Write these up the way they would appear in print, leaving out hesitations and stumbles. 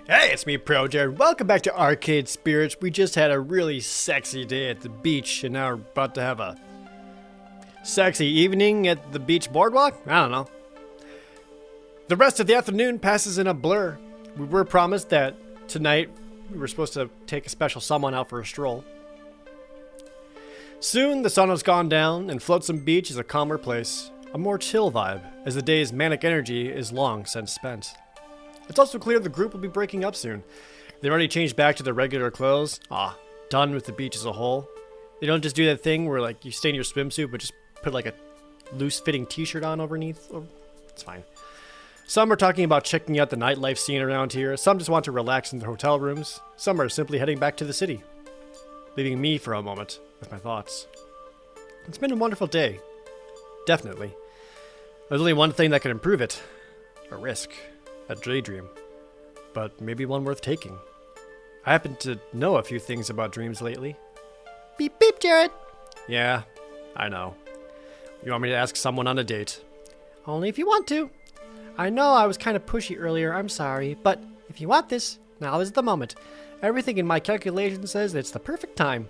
Hey, it's me, ProJared. Welcome back to Arcade Spirits. We just had a really sexy day at the beach, and now we're about to have a sexy evening at the beach boardwalk? I don't know. The rest of the afternoon passes in a blur. We were promised that tonight we were supposed to take a special someone out for a stroll. Soon the sun has gone down, and Flotsam Beach is a calmer place, a more chill vibe, as the day's manic energy is long since spent. It's also clear the group will be breaking up soon. They've already changed back to their regular clothes. Done with the beach as a whole. They don't just do that thing where like you stay in your swimsuit but just put like a loose-fitting t-shirt on underneath. It's fine. Some are talking about checking out the nightlife scene around here. Some just want to relax in their hotel rooms. Some are simply heading back to the city, leaving me for a moment with my thoughts. It's been a wonderful day. Definitely. There's only one thing that could improve it. A risk. A daydream. But maybe one worth taking. I happen to know a few things about dreams lately. Beep beep, Jared! Yeah, I know. You want me to ask someone on a date? Only if you want to. I know I was kind of pushy earlier, I'm sorry, but if you want this, now is the moment. Everything in my calculation says that it's the perfect time.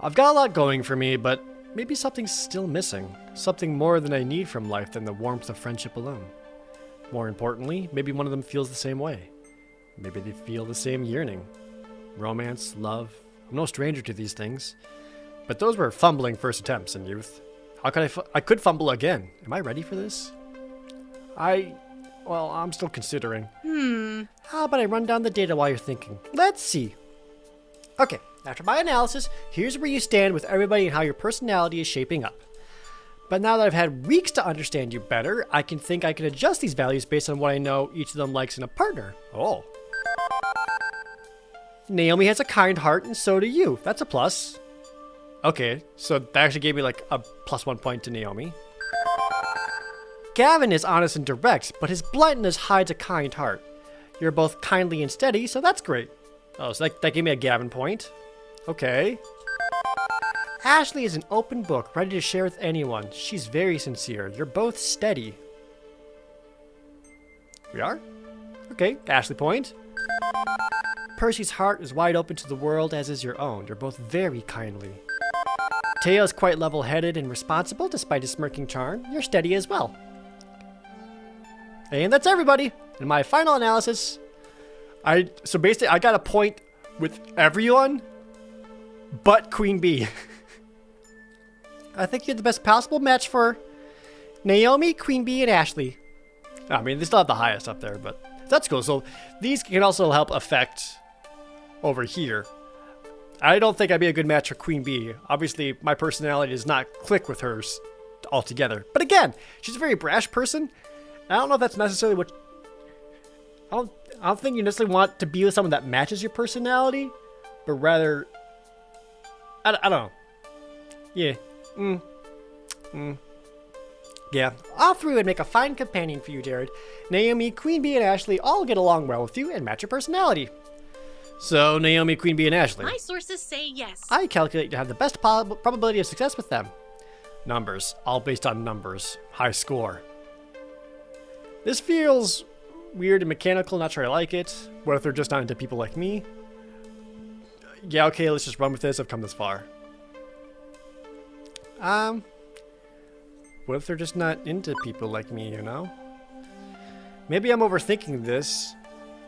I've got a lot going for me, but maybe something's still missing. Something more than I need from life than the warmth of friendship alone. More importantly, maybe one of them feels the same way. Maybe they feel the same yearning. Romance, love. I'm no stranger to these things. But those were fumbling first attempts in youth. How could I could fumble again. Am I ready for this? I'm still considering. How about I run down the data while you're thinking? Let's see. Okay, after my analysis, here's where you stand with everybody and how your personality is shaping up. But now that I've had weeks to understand you better, I can adjust these values based on what I know each of them likes in a partner. Oh. Naomi has a kind heart, and so do you. That's a plus. Okay, so that actually gave me like a +1 point to Naomi. Gavin is honest and direct, but his bluntness hides a kind heart. You're both kindly and steady, so that's great. Oh, so that gave me a Gavin point. Okay. Ashley is an open book, ready to share with anyone. She's very sincere. You're both steady. We are? Okay, Ashley point. Percy's heart is wide open to the world, as is your own. You're both very kindly. Teo is quite level-headed and responsible, despite his smirking charm. You're steady as well. And that's everybody. In my final analysis, I got a point with everyone but Queen Bee. I think you're the best possible match for Naomi, Queen Bee, and Ashley. I mean, they still have the highest up there, but that's cool. So these can also help affect over here. I don't think I'd be a good match for Queen Bee. Obviously, my personality does not click with hers altogether. But again, she's a very brash person. I don't know if that's necessarily what... I don't think you necessarily want to be with someone that matches your personality, but rather... I don't know. Yeah. Yeah, all three would make a fine companion for you, Jared. Naomi, Queen Bee, and Ashley all get along well with you and match your personality. So, Naomi, Queen Bee, and Ashley. My sources say yes. I calculate to have the best probability of success with them. Numbers, all based on numbers. High score. This feels weird and mechanical, not sure I like it. What if they're just not into people like me? Yeah, okay, let's just run with this. I've come this far. What if they're just not into people like me, you know? Maybe I'm overthinking this,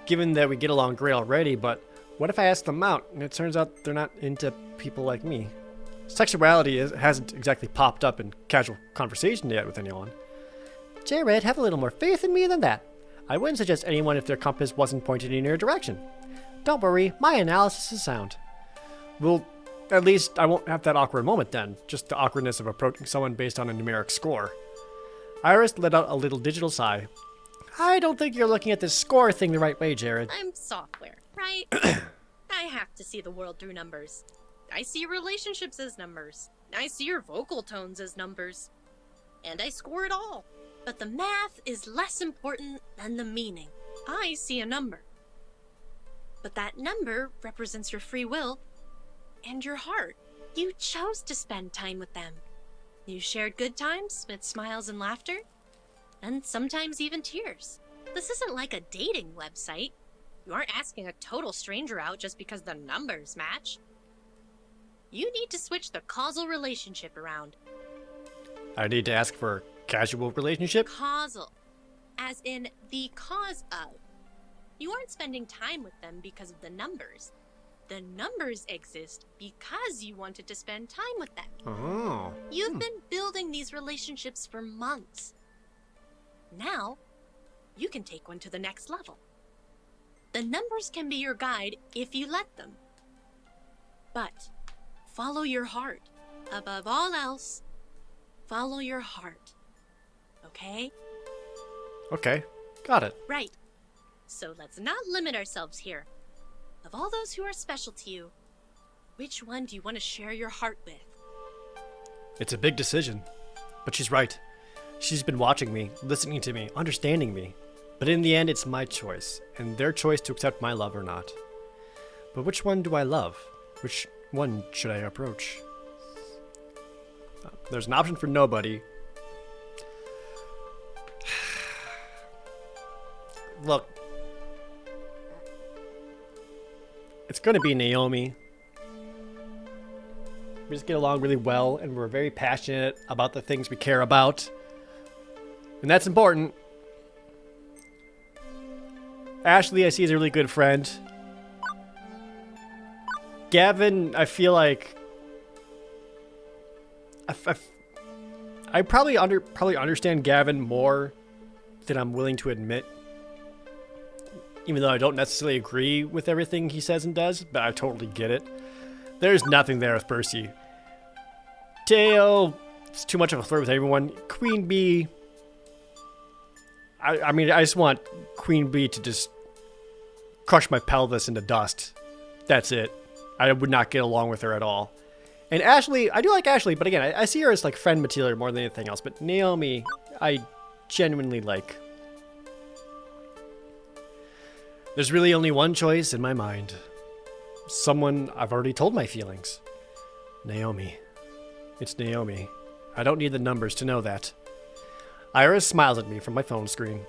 given that we get along great already, but what if I ask them out and it turns out they're not into people like me? Sexuality hasn't exactly popped up in casual conversation yet with anyone. Jared, have a little more faith in me than that. I wouldn't suggest anyone if their compass wasn't pointed in your direction. Don't worry, my analysis is sound. Well, at least I won't have that awkward moment then, just the awkwardness of approaching someone based on a numeric score. Iris let out a little digital sigh. I don't think you're looking at this score thing the right way, Jared. I'm software, right? I have to see the world through numbers. I see your relationships as numbers. I see your vocal tones as numbers. And I score it all. But the math is less important than the meaning. I see a number. But that number represents your free will and your heart. You chose to spend time with them. You shared good times with smiles and laughter, and sometimes even tears. This isn't like a dating website. You aren't asking a total stranger out just because the numbers match. You need to switch the causal relationship around. I need to ask for a casual relationship? Causal. As in the cause of. You aren't spending time with them because of the numbers. The numbers exist because you wanted to spend time with them. Oh. You've been building these relationships for months. Now, you can take one to the next level. The numbers can be your guide if you let them. But follow your heart. Above all else, follow your heart. Okay? Okay. Got it. Right. So let's not limit ourselves here. Of all those who are special to you, which one do you want to share your heart with? It's a big decision. But she's right. She's been watching me, listening to me, understanding me. But in the end, it's my choice, and their choice to accept my love or not. But which one do I love? Which one should I approach? There's an option for nobody. Look. It's going to be Naomi. We just get along really well, and we're very passionate about the things we care about. And that's important. Ashley, I see, is a really good friend. Gavin, I feel like... I probably understand Gavin more than I'm willing to admit. Even though I don't necessarily agree with everything he says and does, but I totally get it. There's nothing there with Percy. Teo, it's too much of a flirt with everyone. Queen Bee... I mean, I just want Queen Bee to just crush my pelvis into dust. That's it. I would not get along with her at all. And Ashley, I do like Ashley, but again, I see her as like friend material more than anything else. But Naomi, I genuinely like. There's really only one choice in my mind. Someone I've already told my feelings. Naomi. It's Naomi. I don't need the numbers to know that. Iris smiles at me from my phone screen.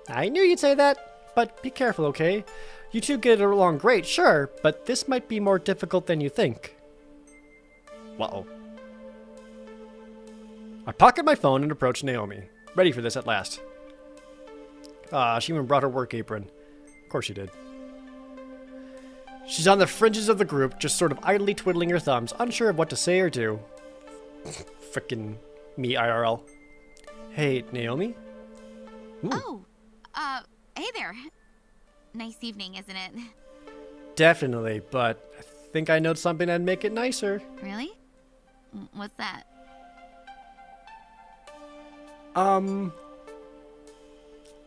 I knew you'd say that, but be careful, okay? You two get along great, sure, but this might be more difficult than you think. Uh-oh. I pocket my phone and approach Naomi, ready for this at last. She even brought her work apron. Of course she did. She's on the fringes of the group, just sort of idly twiddling her thumbs, unsure of what to say or do. Frickin' me IRL. Hey, Naomi? Ooh. Oh, hey there. Nice evening, isn't it? Definitely, but I think I know something that'd make it nicer. Really? What's that?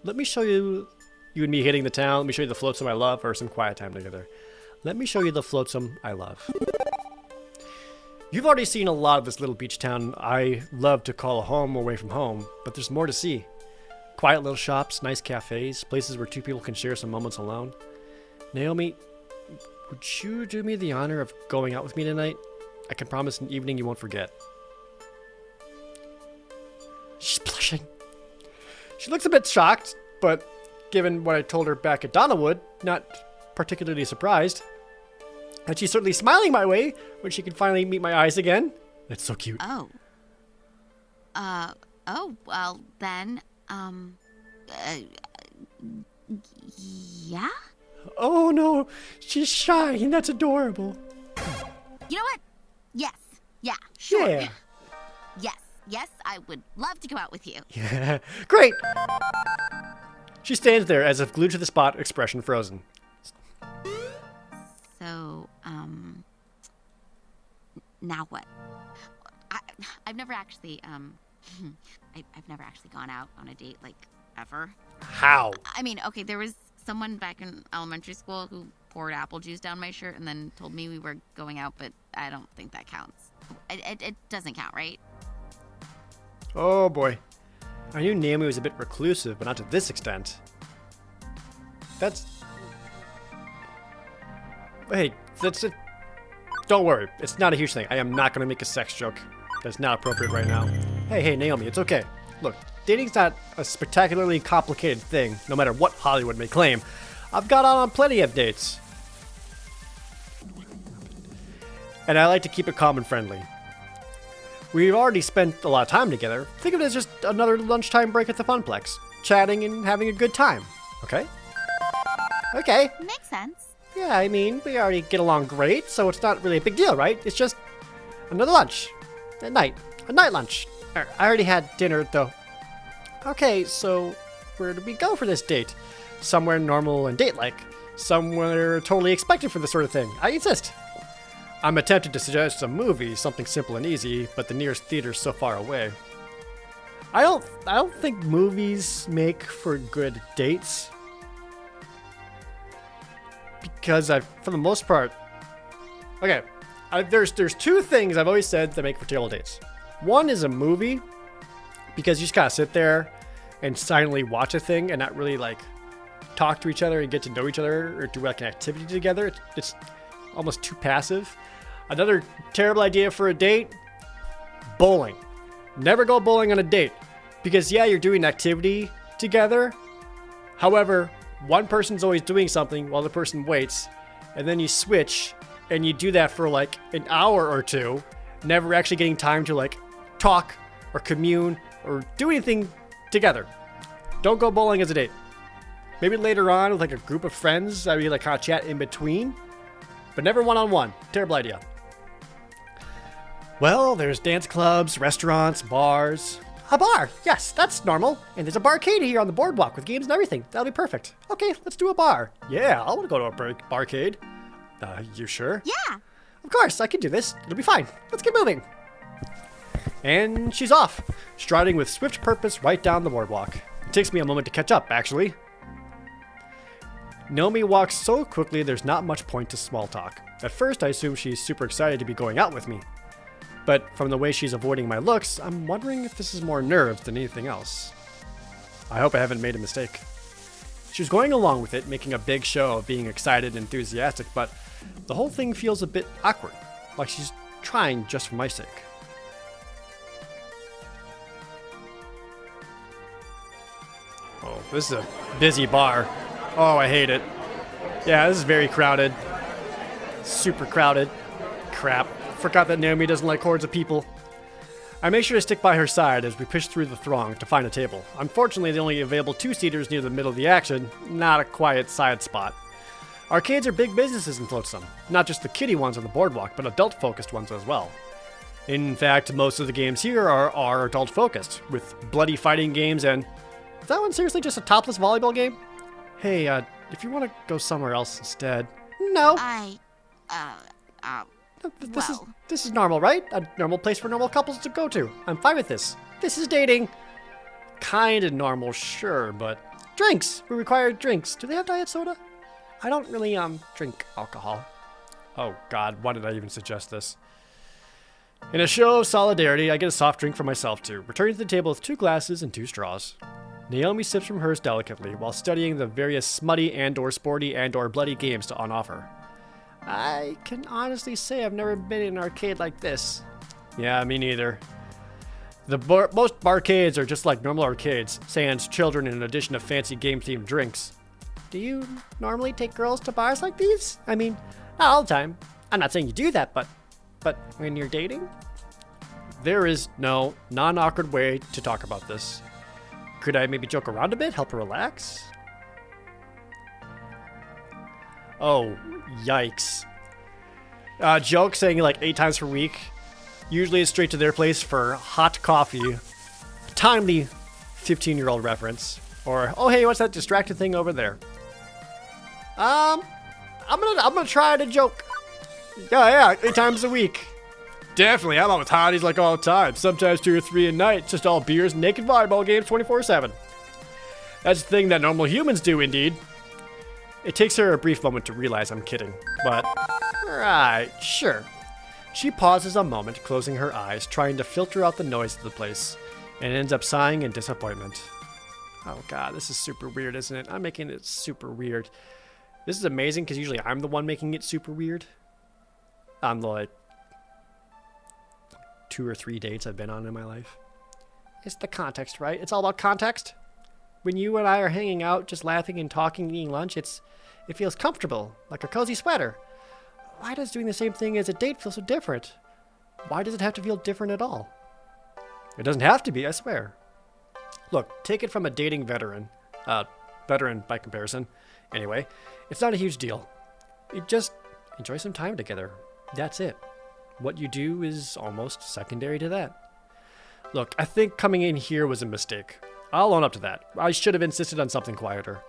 Let me show you and me hitting the town. Let me show you the flotsam I love, or some quiet time together. Let me show you the flotsam I love. You've already seen a lot of this little beach town I love to call a home away from home, but there's more to see. Quiet little shops, nice cafes, places where two people can share some moments alone. Naomi, would you do me the honor of going out with me tonight? I can promise an evening you won't forget. She's blushing. She looks a bit shocked, but given what I told her back at Donnawood, not particularly surprised. And she's certainly smiling my way when she can finally meet my eyes again. That's so cute. Oh. Well then, yeah? Oh no, she's shy and that's adorable. You know what? Yes. Yeah, sure. Yeah. Yes, I would love to go out with you. Yeah, great. She stands there as if glued to the spot, expression frozen. So, now what? I've never actually, I've never actually gone out on a date, like, ever. How? I mean, okay, there was someone back in elementary school who poured apple juice down my shirt and then told me we were going out, but I don't think that counts. It doesn't count, right? Oh boy. I knew Naomi was a bit reclusive, but not to this extent. Hey, that's it. Don't worry, it's not a huge thing. I am not going to make a sex joke. That's not appropriate right now. Hey, Naomi, it's okay. Look, dating's not a spectacularly complicated thing, no matter what Hollywood may claim. I've got on plenty of dates. And I like to keep it calm and friendly. We've already spent a lot of time together. Think of it as just another lunchtime break at the Funplex. Chatting and having a good time. Okay? Okay. Makes sense. Yeah, I mean, we already get along great, so it's not really a big deal, right? It's just another lunch. At night. A night lunch. I already had dinner, though. Okay, so where do we go for this date? Somewhere normal and date-like. Somewhere totally expected for this sort of thing. I insist. I'm tempted to suggest a movie, something simple and easy, but the nearest theater's so far away. I don't think movies make for good dates. Because for the most part, okay, there's two things I've always said that make for terrible dates. One is a movie, because you just gotta sit there and silently watch a thing and not really like talk to each other and get to know each other or do like an activity together. It's almost too passive. Another terrible idea for a date, bowling. Never go bowling on a date, because yeah, you're doing an activity together. However, one person's always doing something while the person waits, and then you switch and you do that for like an hour or two, never actually getting time to like talk or commune or do anything together. Don't go bowling as a date. Maybe later on with like a group of friends that we like kind of chat in between, but never one-on-one. Terrible idea. Well, there's dance clubs, restaurants, bars. A bar, yes, that's normal. And there's a barcade here on the boardwalk with games and everything. That'll be perfect. Okay, let's do a bar. Yeah, I want to go to a barcade. You sure? Yeah. Of course, I can do this. It'll be fine. Let's get moving. And she's off, striding with swift purpose right down the boardwalk. It takes me a moment to catch up, actually. Naomi walks so quickly there's not much point to small talk. At first, I assume she's super excited to be going out with me. But from the way she's avoiding my looks, I'm wondering if this is more nerves than anything else. I hope I haven't made a mistake. She was going along with it, making a big show of being excited and enthusiastic, but the whole thing feels a bit awkward, like she's trying just for my sake. Oh, this is a busy bar. Oh, I hate it. Yeah, this is very crowded. Super crowded. Crap. Forgot that Naomi doesn't like hordes of people. I make sure to stick by her side as we push through the throng to find a table. Unfortunately, the only available two-seaters near the middle of the action, not a quiet side spot. Arcades are big businesses in Flotsam, not just the kiddie ones on the boardwalk, but adult-focused ones as well. In fact, most of the games here are adult-focused, with bloody fighting games and... Is that one seriously just a topless volleyball game? Hey, if you want to go somewhere else instead... No! This is normal, right? A normal place for normal couples to go to. I'm fine with this. This is dating. Kinda normal, sure, but... Drinks! We require drinks. Do they have diet soda? I don't really, drink alcohol. Oh god, why did I even suggest this? In a show of solidarity, I get a soft drink for myself too, returning to the table with 2 glasses and 2 straws. Naomi sips from hers delicately, while studying the various smutty and/or sporty and/or bloody games on offer. I can honestly say I've never been in an arcade like this. Yeah, me neither. Most barcades are just like normal arcades, sans children in addition to fancy game-themed drinks. Do you normally take girls to bars like these? I mean, not all the time. I'm not saying you do that, but when you're dating? There is no non-awkward way to talk about this. Could I maybe joke around a bit, help her relax? Oh, yikes. Joke saying like 8 times per week. Usually it's straight to their place for hot coffee. Timely 15-year-old reference. Or, oh hey, what's that distracted thing over there? I'm gonna try to joke. Yeah, 8 times a week. Definitely, I'm out with hotties like all the time. Sometimes 2 or 3 a night. Just all beers and naked volleyball games 24/7. That's the thing that normal humans do, indeed. It takes her a brief moment to realize I'm kidding, but... Right, sure. She pauses a moment, closing her eyes, trying to filter out the noise of the place, and ends up sighing in disappointment. Oh god, this is super weird, isn't it? I'm making it super weird. This is amazing, because usually I'm the one making it super weird. On the, like, 2 or 3 dates I've been on in my life. It's the context, right? It's all about context. when you and I are hanging out, just laughing and talking and eating lunch, it feels comfortable, like a cozy sweater. Why does doing the same thing as a date feel so different? Why does it have to feel different at all? It doesn't have to be, I swear. Look, take it from a dating veteran. Veteran by comparison. Anyway, it's not a huge deal. You just enjoy some time together. That's it. What you do is almost secondary to that. Look, I think coming in here was a mistake. I'll own up to that. I should have insisted on something quieter.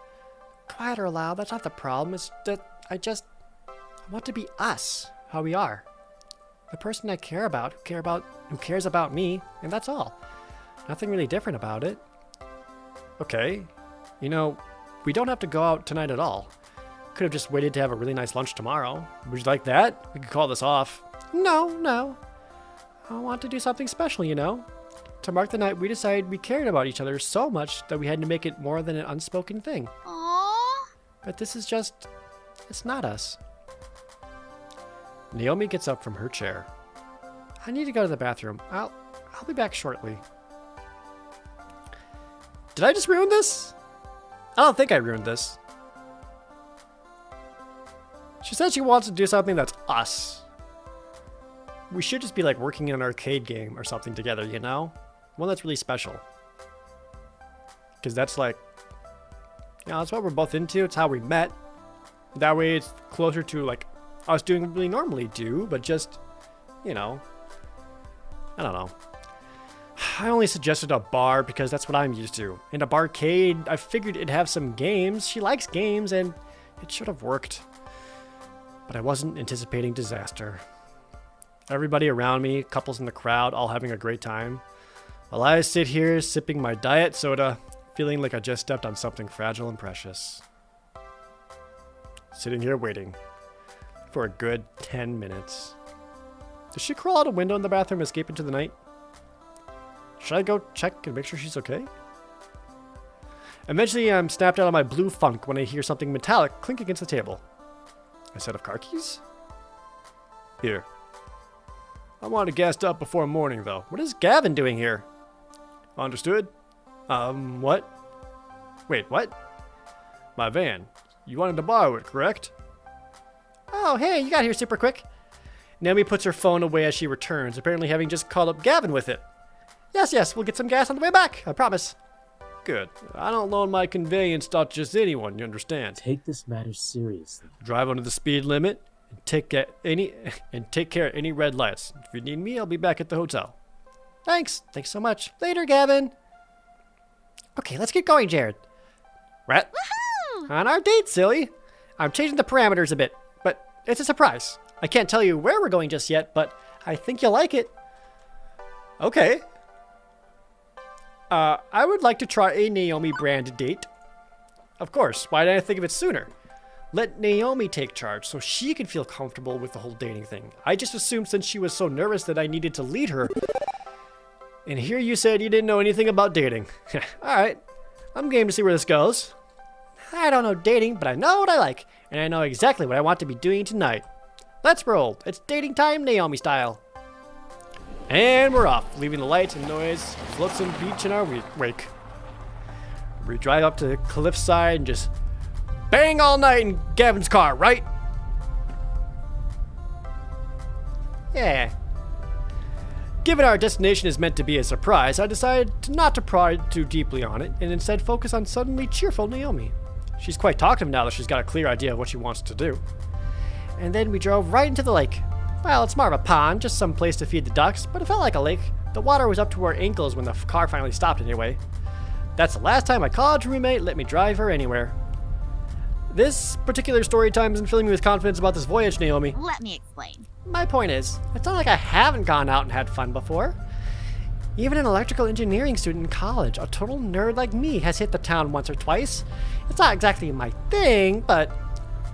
Quieter aloud, that's not the problem. It's that I want to be us, how we are. The person I care about, who cares about me, and that's all. Nothing really different about it. Okay, we don't have to go out tonight at all. Could have just waited to have a really nice lunch tomorrow. Would you like that? We could call this off. No. I want to do something special, To mark the night we decided we cared about each other so much that we had to make it more than an unspoken thing. Aww. But this is it's not us. Naomi gets up from her chair. I need to go to the bathroom. I'll be back shortly. Did I just ruin this? I don't think I ruined this. She said she wants to do something that's us. We should just be like working in an arcade game or something together, One that's really special. Because that's that's what we're both into. It's how we met. That way it's closer to like us doing what we normally do, but just, I don't know. I only suggested a bar because that's what I'm used to. And a barcade, I figured it'd have some games. She likes games and it should have worked. But I wasn't anticipating disaster. Everybody around me, couples in the crowd, all having a great time. While I sit here sipping my diet soda, feeling like I just stepped on something fragile and precious. Sitting here waiting for a good 10 minutes. Does she crawl out a window in the bathroom and escape into the night? Should I go check and make sure she's okay? Eventually, I'm snapped out of my blue funk when I hear something metallic clink against the table. A set of car keys? Here. I want it gassed up before morning, though. What is Gavin doing here? Understood? What? Wait, what? My van. You wanted to borrow it, correct? Oh, hey, you got here super quick. Naomi puts her phone away as she returns, apparently having just called up Gavin with it. Yes, we'll get some gas on the way back, I promise. Good. I don't loan my conveyance to just anyone, you understand? Take this matter seriously. Drive under the speed limit and take care of any red lights. If you need me, I'll be back at the hotel. Thanks so much. Later, Gavin. Okay, let's get going, Jared. Rat. Woohoo! On our date, silly. I'm changing the parameters a bit, but it's a surprise. I can't tell you where we're going just yet, but I think you'll like it. Okay. I would like to try a Naomi brand date. Of course, why didn't I think of it sooner? Let Naomi take charge so she can feel comfortable with the whole dating thing. I just assumed since she was so nervous that I needed to lead her. And here you said you didn't know anything about dating. Alright, I'm game to see where this goes. I don't know dating, but I know what I like. And I know exactly what I want to be doing tonight. Let's roll. It's dating time, Naomi style. And we're off, leaving the lights and noise, flotsam beach in our wake. We drive up to the cliffside and just bang all night in Gavin's car, right? Yeah. Given our destination is meant to be a surprise, I decided not to pry too deeply on it and instead focus on suddenly cheerful Naomi. She's quite talkative now that she's got a clear idea of what she wants to do. And then we drove right into the lake. Well, it's more of a pond, just some place to feed the ducks, but it felt like a lake. The water was up to our ankles when the car finally stopped anyway. That's the last time my college roommate let me drive her anywhere. This particular story time isn't filling me with confidence about this voyage, Naomi. Let me explain. My point is, it's not like I haven't gone out and had fun before. Even an electrical engineering student in college, a total nerd like me, has hit the town once or twice. It's not exactly my thing, but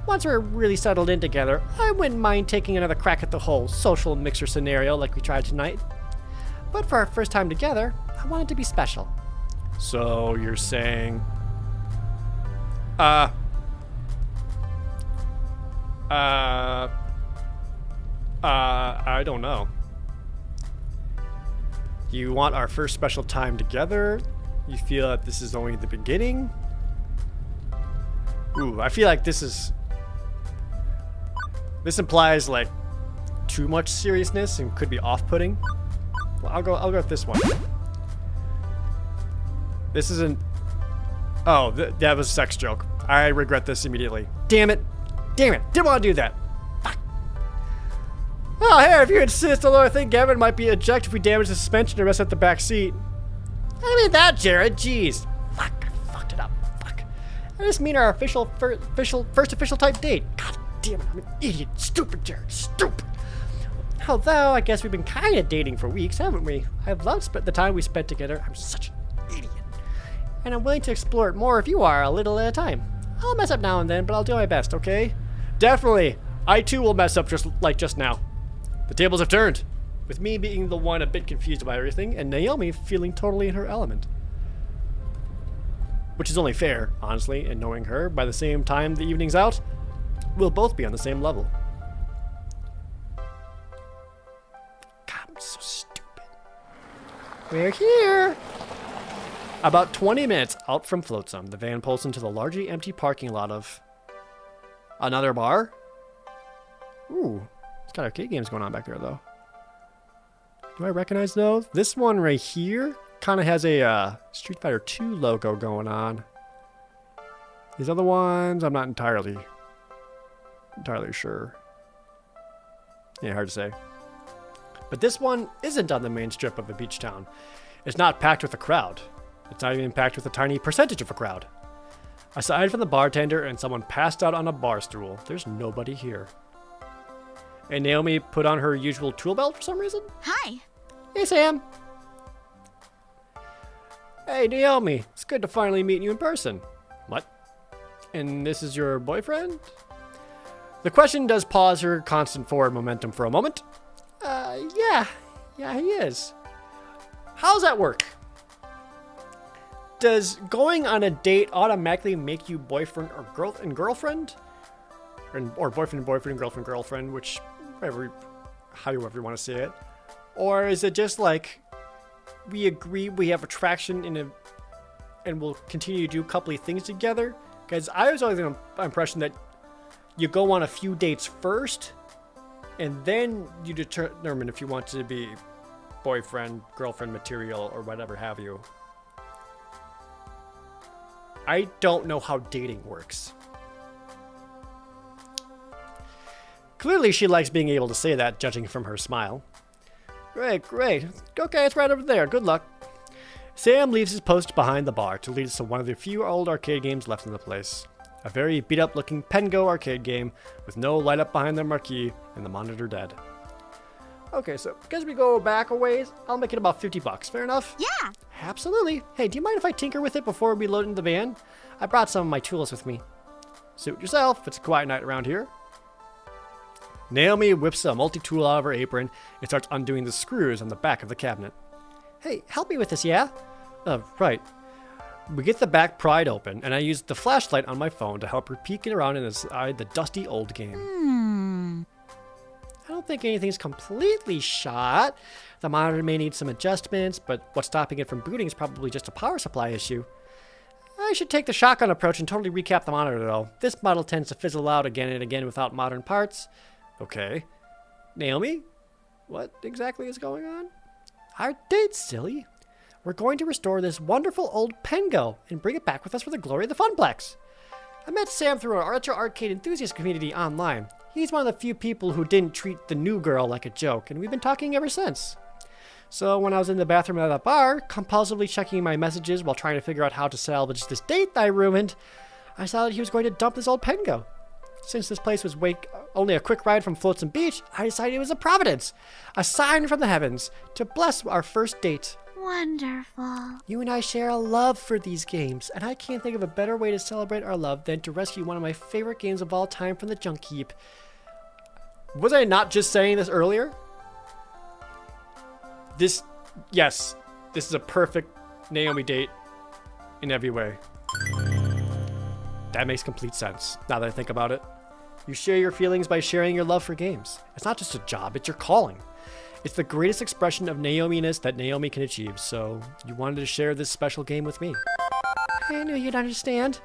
once we're really settled in together, I wouldn't mind taking another crack at the whole social mixer scenario like we tried tonight. But for our first time together, I want it to be special. So you're saying... I don't know. You want our first special time together You feel that this is only the beginning? Ooh, I feel like this implies like too much seriousness and could be off-putting. Well, I'll go with this one. This isn't. Oh, that was a sex joke. I regret this immediately. Damn it! Didn't want to do that. Fuck. Oh, hey, if you insist, although I think Gavin might be ejected if we damage the suspension or mess up the back seat. I mean that, Jared. Jeez. Fuck, I fucked it up. Fuck. I just mean our first official type date. God damn it, I'm an idiot. Stupid, Jared. Stupid. Although, I guess we've been kind of dating for weeks, haven't we? I've loved the time we spent together. I'm such an idiot. And I'm willing to explore it more if you are, a little at a time. I'll mess up now and then, but I'll do my best, okay? Definitely. I too will mess up just now. The tables have turned, with me being the one a bit confused by everything, and Naomi feeling totally in her element. Which is only fair, honestly, and knowing her, by the same time the evening's out, we'll both be on the same level. God, I'm so stupid. We're here! About 20 minutes out from Flotsam, the van pulls into the largely empty parking lot of another bar. Ooh, it's got arcade games going on back there, though. Do I recognize those? This one right here kind of has a Street Fighter 2 logo going on. These other ones, I'm not entirely sure. Yeah, hard to say. But this one isn't on the main strip of a beach town. It's not packed with a crowd. It's not even packed with a tiny percentage of a crowd. Aside from the bartender and someone passed out on a bar stool, there's nobody here. And Naomi put on her usual tool belt for some reason? Hi. Hey, Sam. Hey, Naomi. It's good to finally meet you in person. What? And this is your boyfriend? The question does pause her constant forward momentum for a moment. Yeah, he is. How's that work? Does going on a date automatically make you boyfriend or girlfriend? Or boyfriend, girlfriend, which, however you want to say it. Or is it just like, we agree we have attraction and we'll continue to do coupley things together? Because I was always under the impression that you go on a few dates first, and then you determine if you want to be boyfriend, girlfriend material, or whatever have you. I don't know how dating works. Clearly she likes being able to say that, judging from her smile. Great. Okay, it's right over there. Good luck. Sam leaves his post behind the bar to lead us to one of the few old arcade games left in the place. A very beat-up looking Pengo arcade game with no light up behind the marquee and the monitor dead. Okay, so because we go back a ways, I'll make it about $50. Fair enough? Yeah. Absolutely. Hey, do you mind if I tinker with it before we load into the van? I brought some of my tools with me. Suit yourself. It's a quiet night around here. Naomi whips a multi-tool out of her apron and starts undoing the screws on the back of the cabinet. Hey, help me with this, yeah? Right. We get the back pried open, and I use the flashlight on my phone to help her peek around inside the dusty old game. I don't think anything's completely shot. The monitor may need some adjustments, but what's stopping it from booting is probably just a power supply issue. I should take the shotgun approach and totally recap the monitor, though. This model tends to fizzle out again and again without modern parts. Okay. Naomi? What exactly is going on? Our date's silly. We're going to restore this wonderful old Pengo and bring it back with us for the glory of the Funplex. I met Sam through our retro arcade enthusiast community online. He's one of the few people who didn't treat the new girl like a joke, and we've been talking ever since. So when I was in the bathroom at the bar, compulsively checking my messages while trying to figure out how to salvage this date that I ruined, I saw that he was going to dump this old Pengo. Since this place was only a quick ride from Flotsam Beach, I decided it was a providence, a sign from the heavens, to bless our first date. Wonderful. You and I share a love for these games, and I can't think of a better way to celebrate our love than to rescue one of my favorite games of all time from the junk heap. Was I not just saying this earlier? Yes, this is a perfect Naomi date in every way. That makes complete sense, now that I think about it. You share your feelings by sharing your love for games. It's not just a job, it's your calling. It's the greatest expression of Naomi-ness that Naomi can achieve, so you wanted to share this special game with me. I knew you'd understand.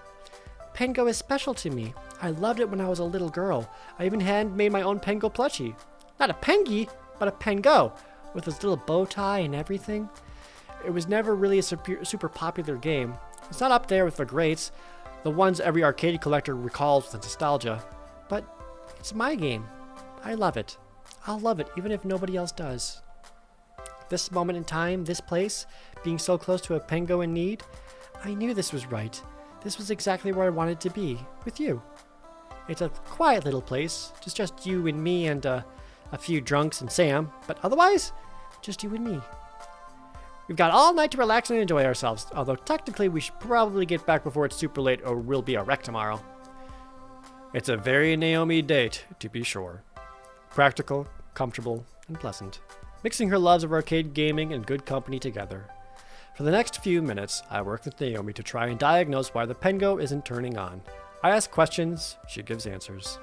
Pengo is special to me. I loved it when I was a little girl. I even handmade my own Pengo plushie. Not a Pengy, but a Pengo, with his little bow tie and everything. It was never really a super popular game. It's not up there with the greats, the ones every arcade collector recalls with nostalgia. But it's my game. I love it. I'll love it even if nobody else does. This moment in time, this place, being so close to a Pengo in need, I knew this was right. This was exactly where I wanted to be, with you. It's a quiet little place, just you and me and a few drunks and Sam, but otherwise, just you and me. We've got all night to relax and enjoy ourselves, although technically we should probably get back before it's super late or we'll be a wreck tomorrow. It's a very Naomi date, to be sure. Practical, comfortable, and pleasant, mixing her loves of arcade gaming and good company together. For the next few minutes, I work with Naomi to try and diagnose why the Pengo isn't turning on. I ask questions, she gives answers.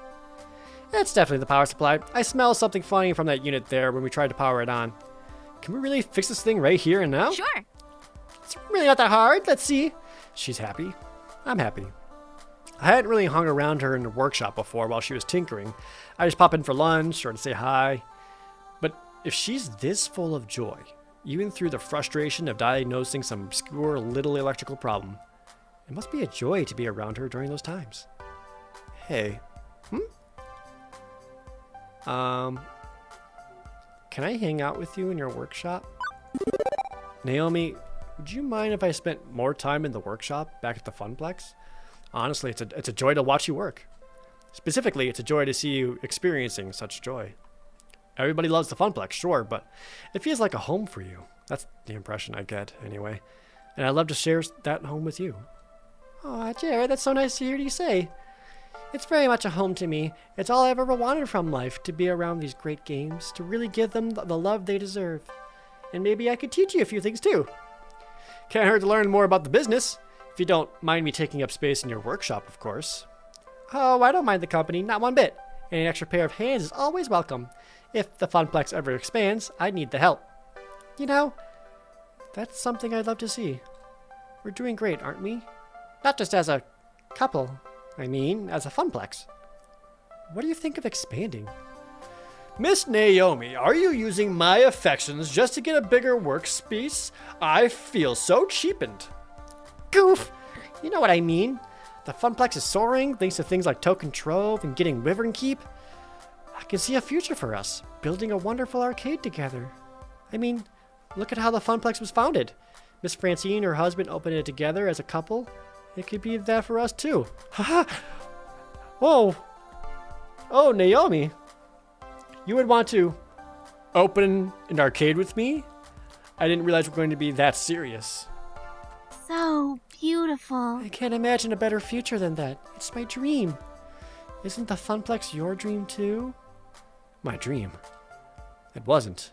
It's definitely the power supply. I smell something funny from that unit there when we tried to power it on. Can we really fix this thing right here and now? Sure. It's really not that hard. Let's see. She's happy. I'm happy. I hadn't really hung around her in the workshop before while she was tinkering. I just pop in for lunch or to say hi. But if she's this full of joy, even through the frustration of diagnosing some obscure little electrical problem, it must be a joy to be around her during those times. Hey. Can I hang out with you in your workshop? Naomi, would you mind if I spent more time in the workshop back at the Funplex? Honestly, it's a joy to watch you work. Specifically, it's a joy to see you experiencing such joy. Everybody loves the Funplex, sure, but it feels like a home for you. That's the impression I get, anyway. And I'd love to share that home with you. Aw, Jared, that's so nice to hear you say. It's very much a home to me. It's all I've ever wanted from life, to be around these great games, to really give them the love they deserve. And maybe I could teach you a few things, too. Can't hurt to learn more about the business. If you don't mind me taking up space in your workshop, of course. Oh, I don't mind the company, not one bit. Any extra pair of hands is always welcome. If the Funplex ever expands, I need the help. You know, that's something I'd love to see. We're doing great, aren't we? Not just as a couple, I mean, as a Funplex. What do you think of expanding? Miss Naomi, are you using my affections just to get a bigger workspace? I feel so cheapened. Goof! You know what I mean. The Funplex is soaring thanks to things like Token Trove and getting Wyvern Keep. I can see a future for us, building a wonderful arcade together. I mean, look at how the Funplex was founded. Miss Francine and her husband opened it together as a couple. It could be that for us too. Haha! Whoa! Oh, Naomi! You would want to open an arcade with me? I didn't realize we're going to be that serious. So beautiful. I can't imagine a better future than that. It's my dream. Isn't the Funplex your dream too? My dream? It wasn't.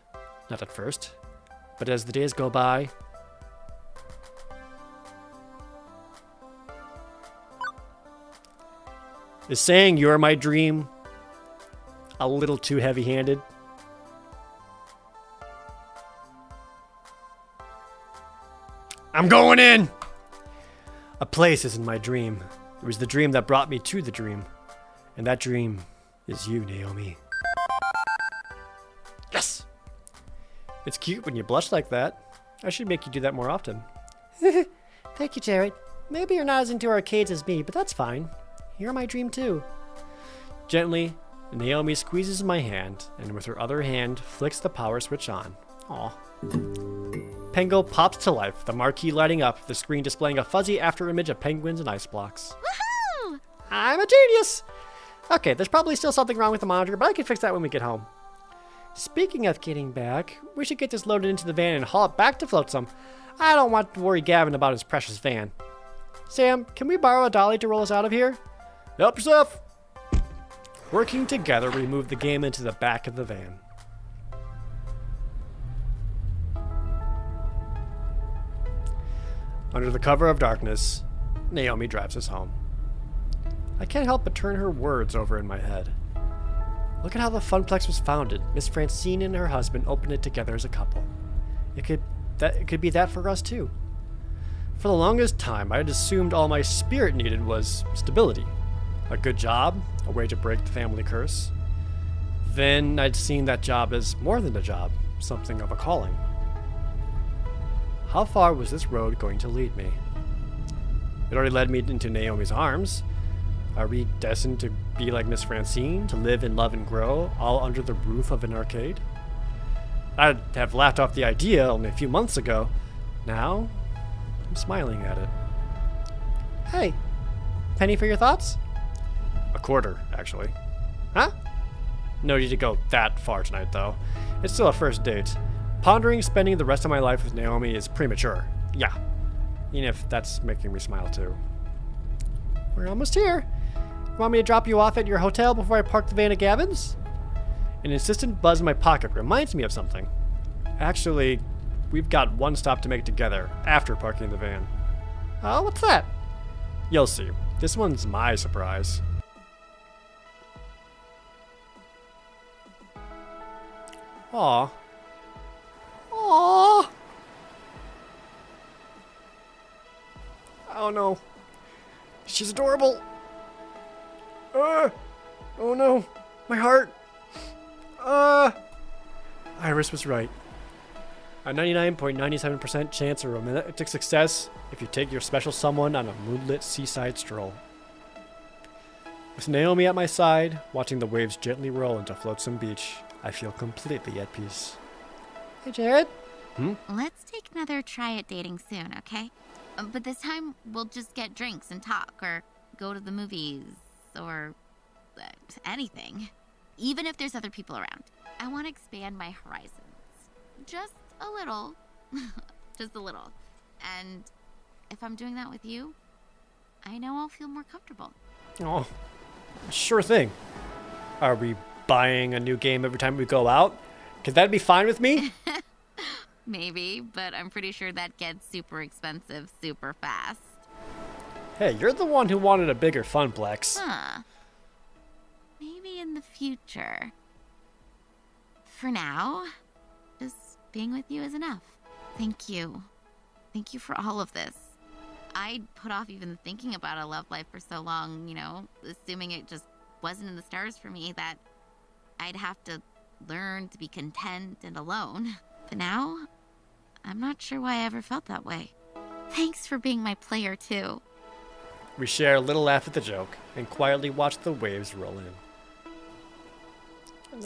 Not at first. But as the days go by... Is saying you're my dream a little too heavy-handed? I'm going in! A place isn't my dream. It was the dream that brought me to the dream. And that dream is you, Naomi. Yes! It's cute when you blush like that. I should make you do that more often. Thank you, Jared. Maybe you're not as into arcades as me, but that's fine. You're my dream too. Gently, Naomi squeezes my hand, and with her other hand, flicks the power switch on. Aw. Pengo pops to life, the marquee lighting up, the screen displaying a fuzzy after image of penguins and ice blocks. Woohoo! I'm a genius! Okay, there's probably still something wrong with the monitor, but I can fix that when we get home. Speaking of getting back, we should get this loaded into the van and haul it back to Flotsam. I don't want to worry Gavin about his precious van. Sam, can we borrow a dolly to roll us out of here? Help yourself! Working together, we move the game into the back of the van. Under the cover of darkness, Naomi drives us home. I can't help but turn her words over in my head. Look at how the Funplex was founded. Miss Francine and her husband opened it together as a couple. It could be that for us too. For the longest time, I had assumed all my spirit needed was stability. A good job, a way to break the family curse. Then I'd seen that job as more than a job, something of a calling. How far was this road going to lead me? It already led me into Naomi's arms. Are we destined to be like Miss Francine, to live and love and grow, all under the roof of an arcade? I'd have laughed off the idea only a few months ago. Now, I'm smiling at it. Hey, penny for your thoughts? A quarter, actually. Huh? No need to go that far tonight, though. It's still a first date. Pondering spending the rest of my life with Naomi is premature. Yeah. Even if that's making me smile, too. We're almost here. Want me to drop you off at your hotel before I park the van at Gavin's? An insistent buzz in my pocket reminds me of something. Actually, we've got one stop to make together after parking the van. Oh, what's that? You'll see. This one's my surprise. Aw. Aw. Oh no. She's adorable. Oh no. My heart. Iris was right. A 99.97% chance of romantic success if you take your special someone on a moonlit seaside stroll. With Naomi at my side, watching the waves gently roll into flotsam beach, I feel completely at peace. Hey, Jared. Let's take another try at dating soon, okay? But this time, we'll just get drinks and talk, or go to the movies, or anything. Even if there's other people around. I want to expand my horizons. Just a little. Just a little. And if I'm doing that with you, I know I'll feel more comfortable. Oh, sure thing. Are we buying a new game every time we go out? Could that be fine with me? Maybe, but I'm pretty sure that gets super expensive super fast. Hey, you're the one who wanted a bigger Funplex. Huh. Maybe in the future. For now, just being with you is enough. Thank you. Thank you for all of this. I'd put off even thinking about a love life for so long, assuming it just wasn't in the stars for me, that I'd have to learn to be content and alone. But now, I'm not sure why I ever felt that way. Thanks for being my player, too. We share a little laugh at the joke and quietly watch the waves roll in.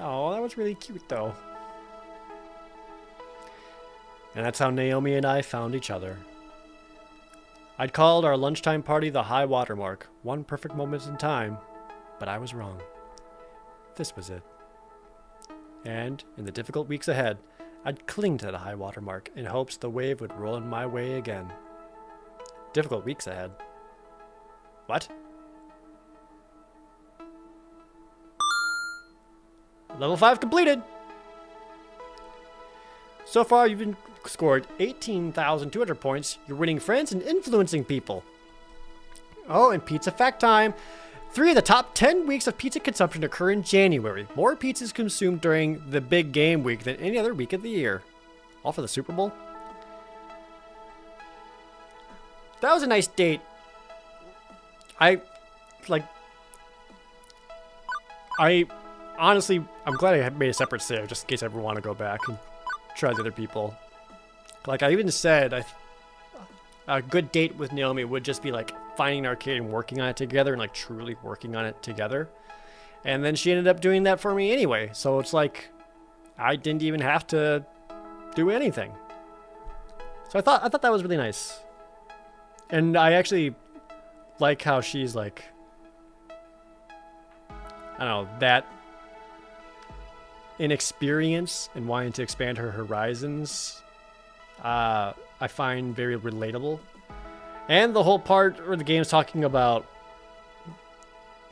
Oh, that was really cute, though. And that's how Naomi and I found each other. I'd called our lunchtime party the high water mark, one perfect moment in time, but I was wrong. This was it. And in the difficult weeks ahead, I'd cling to the high water mark in hopes the wave would roll in my way again. Difficult weeks ahead. What? Level 5 completed! So far, you've been scored 18,200 points. You're winning friends and influencing people. Oh, and pizza fact time. 3 of the top 10 weeks of pizza consumption occur in January. More pizza is consumed during the big game week than any other week of the year. All for the Super Bowl? That was a nice date. Honestly, I'm glad I made a separate save just in case I ever want to go back and try the other people. Like I even said, a good date with Naomi would just be like finding an arcade and working on it together and like truly working on it together. And then she ended up doing that for me anyway. So it's like I didn't even have to do anything. So I thought that was really nice. And I actually like how she's like, I don't know, that inexperience and wanting to expand her horizons, I find very relatable. And the whole part where the game's talking about,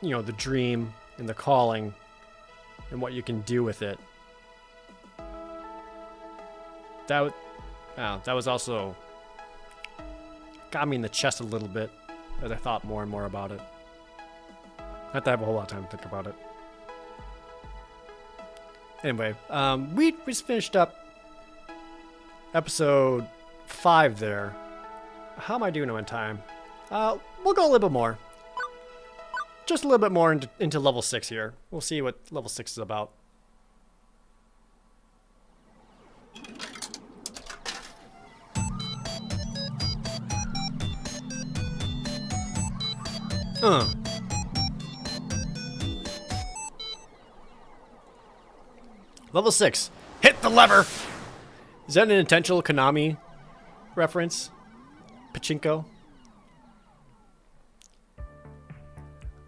the dream and the calling and what you can do with it. That was also got me in the chest a little bit as I thought more and more about it. Not to have a whole lot of time to think about it. Anyway, we just finished up episode 5 there. How am I doing on time? We'll go a little bit more. Just a little bit more into level 6 here. We'll see what level 6 is about. Level 6. Hit the lever! Is that an intentional Konami reference? Pachinko?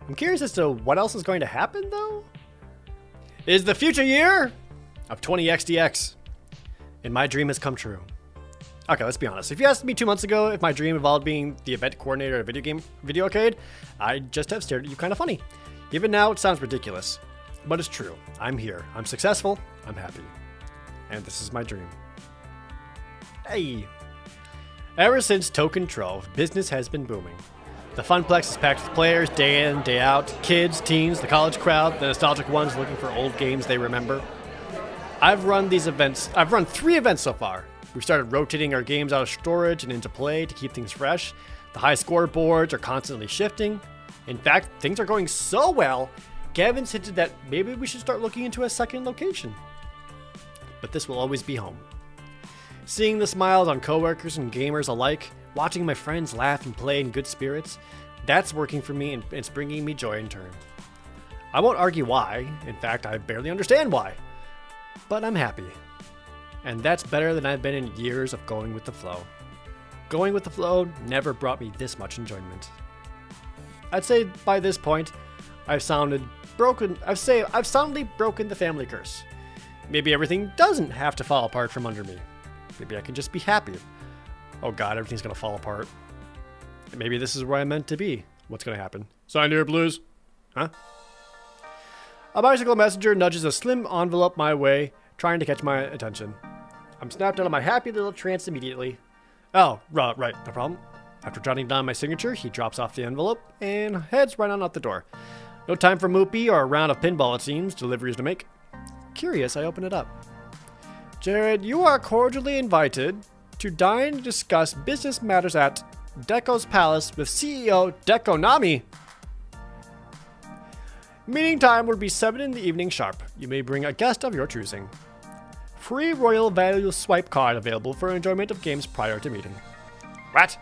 I'm curious as to what else is going to happen, though. It is the future year of 20XDX, and my dream has come true. Okay, let's be honest. If you asked me 2 months ago if my dream involved being the event coordinator at a video arcade, I'd just have stared at you kind of funny. Even now, it sounds ridiculous. But it's true. I'm here. I'm successful. I'm happy. And this is my dream. Hey! Ever since Token Trove, business has been booming. The Funplex is packed with players day in, day out. Kids, teens, the college crowd, the nostalgic ones looking for old games they remember. I've run 3 events so far. We've started rotating our games out of storage and into play to keep things fresh. The high scoreboards are constantly shifting. In fact, things are going so well, Gavin's hinted that maybe we should start looking into a second location. But this will always be home. Seeing the smiles on coworkers and gamers alike, watching my friends laugh and play in good spirits, that's working for me and it's bringing me joy in turn. I won't argue why. In fact, I barely understand why. But I'm happy. And that's better than I've been in years of going with the flow. Going with the flow never brought me this much enjoyment. I'd say by this point, I've soundly broken the family curse. Maybe everything doesn't have to fall apart from under me. Maybe I can just be happy. Oh god, everything's gonna fall apart. Maybe this is where I'm meant to be. What's gonna happen? Sign here, Blues. Huh? A bicycle messenger nudges a slim envelope my way, trying to catch my attention. I'm snapped out of my happy little trance immediately. Oh, right, no problem. After jotting down my signature, he drops off the envelope and heads right on out the door. No time for Moopy or a round of pinball, it seems. Deliveries to make. Curious, I open it up. Jared, you are cordially invited to dine and discuss business matters at Deco's Palace with CEO Deco Naomi. Meeting time will be 7 in the evening sharp. You may bring a guest of your choosing. Free Royal Value Swipe card available for enjoyment of games prior to meeting. What?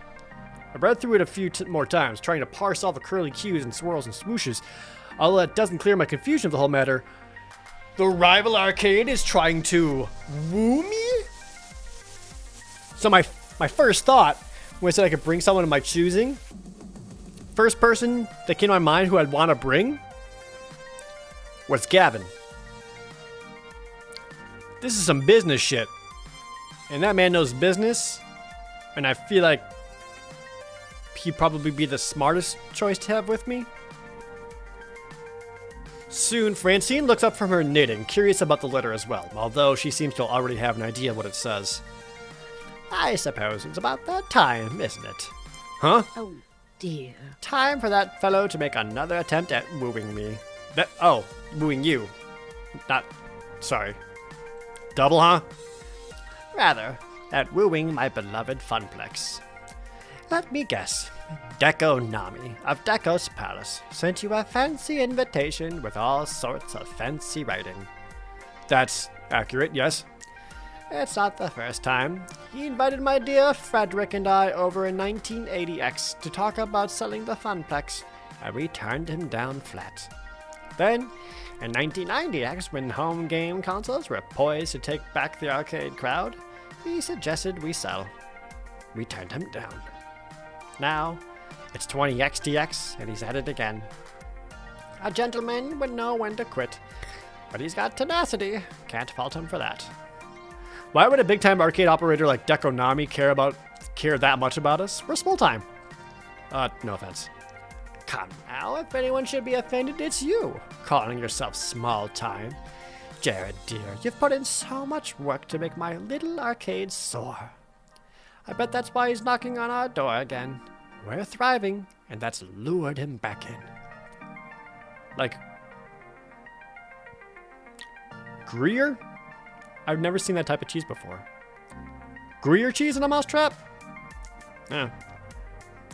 I read through it a few more times, trying to parse all the curly cues and swirls and swooshes. Although that doesn't clear my confusion of the whole matter. The rival arcade is trying to woo me? So my first thought, when I said I could bring someone of my choosing, first person that came to my mind who I'd want to bring was Gavin. This is some business shit. And that man knows business, and I feel like he'd probably be the smartest choice to have with me. Soon, Francine looks up from her knitting, curious about the letter as well, although she seems to already have an idea what it says. I suppose it's about that time, isn't it? Huh? Oh, dear. Time for that fellow to make another attempt at wooing me. Wooing you. Sorry. Double, huh? Rather, at wooing my beloved Funplex. Let me guess. Deco Nami of Deco's Palace sent you a fancy invitation with all sorts of fancy writing. That's accurate, yes. It's not the first time. He invited my dear Frederick and I over in 1980X to talk about selling the Funplex, and we turned him down flat. Then, in 1990X, when home game consoles were poised to take back the arcade crowd, he suggested we sell. We turned him down. Now, it's 20XDX, and he's at it again. A gentleman would know when to quit, but he's got tenacity. Can't fault him for that. Why would a big-time arcade operator like Deco Nami care that much about us? We're small-time. No offense. Come now, if anyone should be offended, it's you, calling yourself small-time. Jared, dear, you've put in so much work to make my little arcade soar. I bet that's why he's knocking on our door again. We're thriving, and that's lured him back in. Gruyere? I've never seen that type of cheese before. Gruyere cheese in a mousetrap? Yeah.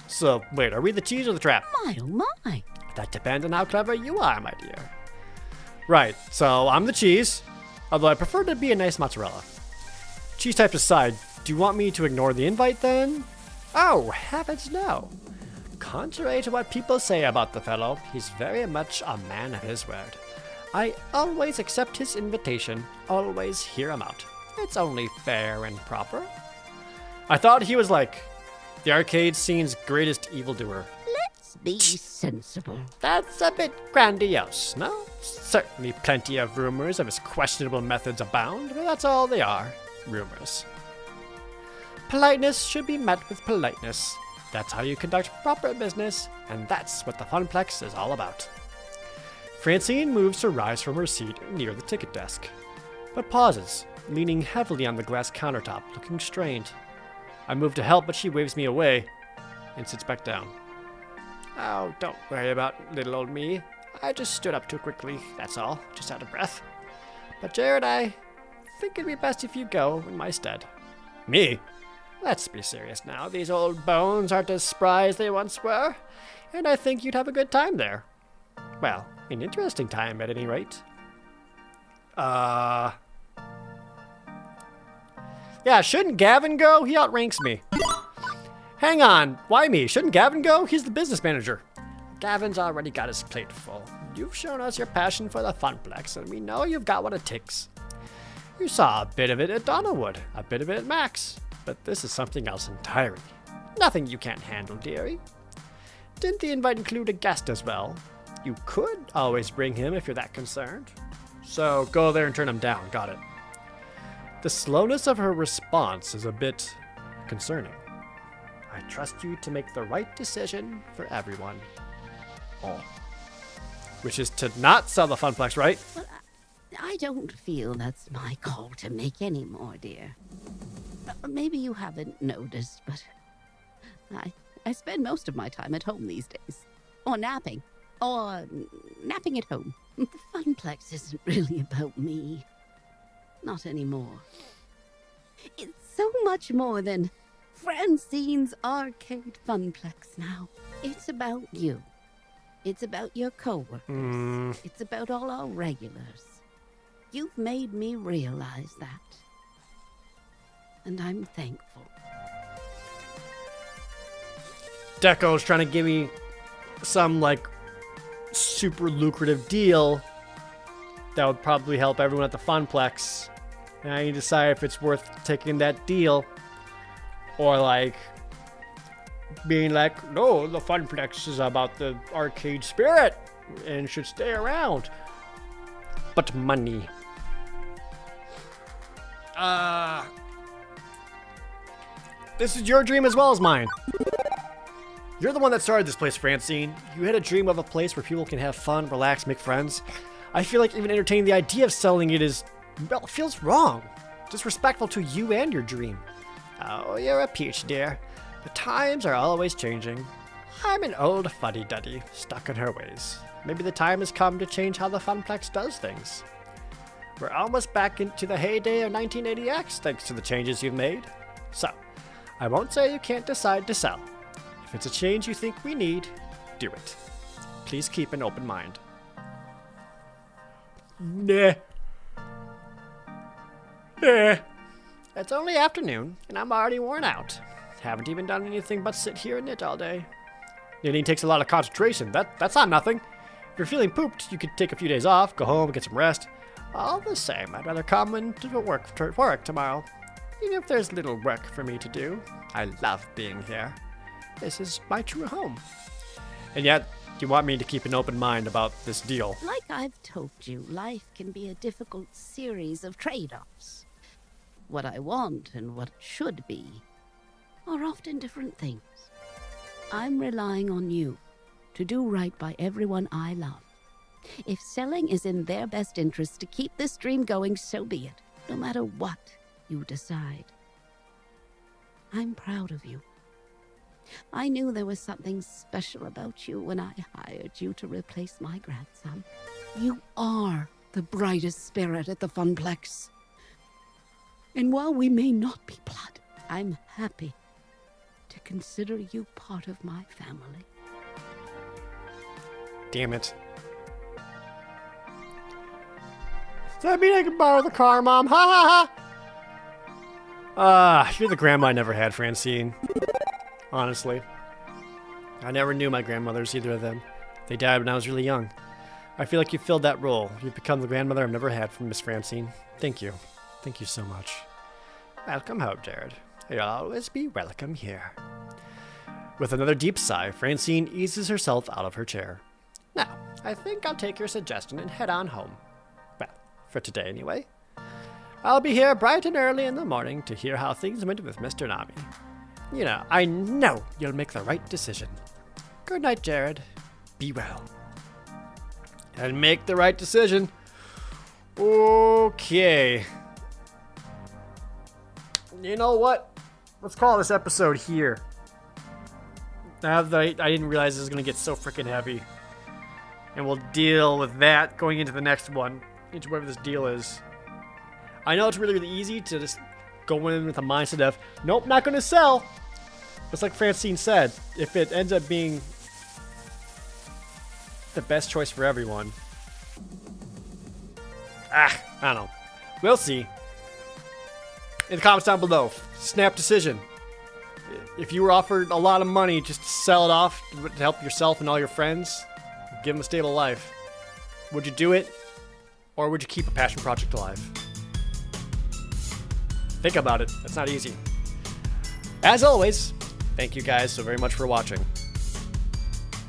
So, wait, are we the cheese or the trap? My, oh my. That depends on how clever you are, my dear. Right, so I'm the cheese, although I prefer to be a nice mozzarella. Cheese types aside, do you want me to ignore the invite then? Oh, heavens no. Contrary to what people say about the fellow, he's very much a man of his word. I always accept his invitation, always hear him out. It's only fair and proper. I thought he was like the arcade scene's greatest evildoer. Let's be sensible. That's a bit grandiose, no? Certainly plenty of rumors of his questionable methods abound, but that's all they are, rumors. Politeness should be met with politeness. That's how you conduct proper business, and that's what the Funplex is all about. Francine moves to rise from her seat near the ticket desk, but pauses, leaning heavily on the glass countertop, looking strained. I move to help, but she waves me away and sits back down. Oh, don't worry about little old me. I just stood up too quickly, that's all, just out of breath. But Jared, I think it'd be best if you go in my stead. Me? Let's be serious now. These old bones aren't as spry as they once were, and I think you'd have a good time there. Well, an interesting time at any rate. Yeah, shouldn't Gavin go? He outranks me. Hang on, why me? Shouldn't Gavin go? He's the business manager. Gavin's already got his plate full. You've shown us your passion for the Funplex, and we know you've got what it takes. You saw a bit of it at Donnerwood, a bit of it at Max, but this is something else entirely. Nothing you can't handle, dearie. Didn't the invite include a guest as well? You could always bring him if you're that concerned. So go there and turn him down, got it. The slowness of her response is a bit concerning. I trust you to make the right decision for everyone. Oh. Which is to not sell the Funplex, right? Well, I don't feel that's my call to make anymore, dear. Maybe you haven't noticed, but I spend most of my time at home these days. Or napping. Or napping at home. The Funplex isn't really about me. Not anymore. It's so much more than Francine's Arcade Funplex now. It's about you. It's about your coworkers. It's about all our regulars. You've made me realize that. And I'm thankful. Deco's trying to give me some, like, super lucrative deal that would probably help everyone at the Funplex. And I need to decide if it's worth taking that deal or, like, being like, no, the Funplex is about the arcade spirit and should stay around. But money. This is your dream as well as mine. You're the one that started this place, Francine. You had a dream of a place where people can have fun, relax, make friends. I feel like even entertaining the idea of selling it is, well, it feels wrong. Disrespectful to you and your dream. Oh, you're a peach, dear. The times are always changing. I'm an old fuddy-duddy, stuck in her ways. Maybe the time has come to change how the Funplex does things. We're almost back into the heyday of 1980X, thanks to the changes you've made. So, I won't say you can't decide to sell. If it's a change you think we need, do it. Please keep an open mind. Nah. It's only afternoon, and I'm already worn out. Haven't even done anything but sit here and knit all day. Knitting takes a lot of concentration. That's not nothing. If you're feeling pooped, you could take a few days off, go home, get some rest. All the same, I'd rather come into work tomorrow. Even if there's little work for me to do. I love being here. This is my true home. And yet, you want me to keep an open mind about this deal. Like I've told you, life can be a difficult series of trade-offs. What I want and what should be are often different things. I'm relying on you to do right by everyone I love. If selling is in their best interest to keep this dream going, so be it, no matter what you decide. I'm proud of you. I knew there was something special about you when I hired you to replace my grandson. You are the brightest spirit at the Funplex. And while we may not be blood, I'm happy to consider you part of my family. Damn it. Does that mean I can borrow the car, Mom? Ha ha ha! You're the grandma I never had, Francine. Honestly. I never knew my grandmothers, either of them. They died when I was really young. I feel like you filled that role. You've become the grandmother I've never had from Miss Francine. Thank you. Thank you so much. Welcome home, Jared. You'll always be welcome here. With another deep sigh, Francine eases herself out of her chair. Now, I think I'll take your suggestion and head on home. Well, for today anyway. I'll be here bright and early in the morning to hear how things went with Mr. Naomi. You know, I know you'll make the right decision. Good night, Jared. Be well. And make the right decision. Okay. You know what? Let's call this episode here. Now that I didn't realize this was going to get so freaking heavy. And we'll deal with that going into the next one. Into whatever this deal is. I know it's really, really easy to just go in with a mindset of, nope, not going to sell. Just like Francine said, if it ends up being the best choice for everyone. I don't know. We'll see. In the comments down below, snap decision. If you were offered a lot of money just to sell it off to help yourself and all your friends, give them a stable life, would you do it? Or would you keep a passion project alive? Think about it. That's not easy. As always, thank you guys so very much for watching.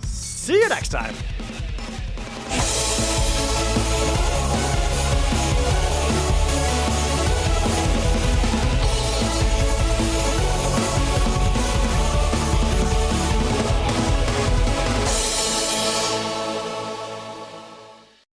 See you next time.